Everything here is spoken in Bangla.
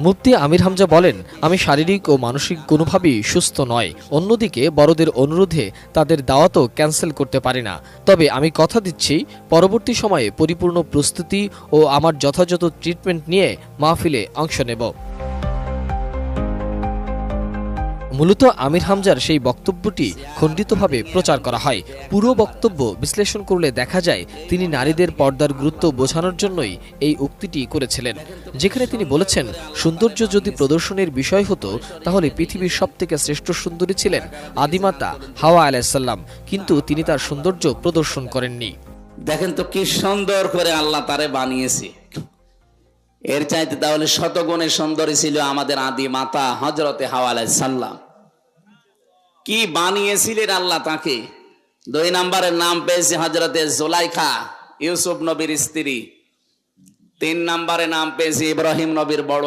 মুফতি আমির হামজা বলেন, আমি শারীরিক ও মানসিক কোনোভাবেই সুস্থ নয়। অন্যদিকে বড়দের অনুরোধে তাদের দাওয়াতও ক্যান্সেল করতে পারি না। তবে আমি কথা দিচ্ছি, পরবর্তী সময়ে পরিপূর্ণ প্রস্তুতি ও আমার যথাযথ ট্রিটমেন্ট নিয়ে মাহফিলে অংশ নেব। মূলত আমির হামজার সেই বক্তব্যটি খণ্ডিতভাবে প্রচার করা হয়। পুরো বক্তব্য বিশ্লেষণ করলে দেখা যায় তিনি নারীদের পর্দার গুরুত্ব বোঝানোর জন্যই এই উক্তিটি করেছিলেন। যেখানে তিনি বলেছেন, সৌন্দর্য যদি প্রদর্শনের বিষয় হতো তাহলে পৃথিবীর সবথেকে শ্রেষ্ঠ সুন্দরী ছিলেন আদিমাতা হাওয়া আলাইহিস সালাম, কিন্তু তিনি তার সৌন্দর্য প্রদর্শন করেননি। দেখেন তো কি সুন্দর করে আল্লাহ তারে বানিয়েছে। এর চাইতে তাহলে শতগুণে সুন্দরী ছিল আমাদের আদি মাতা হযরতে হাওয়া আলাইহিস সালাম। কি বানিয়েছিলেন আল্লাহ তাকে। 2 নম্বরের নাম পেয়েছে হযরতে জুলাইখা, ইউসুফ নবীর স্ত্রী। 3 নম্বরে নাম পেয়েছে ইব্রাহিম নবীর বড়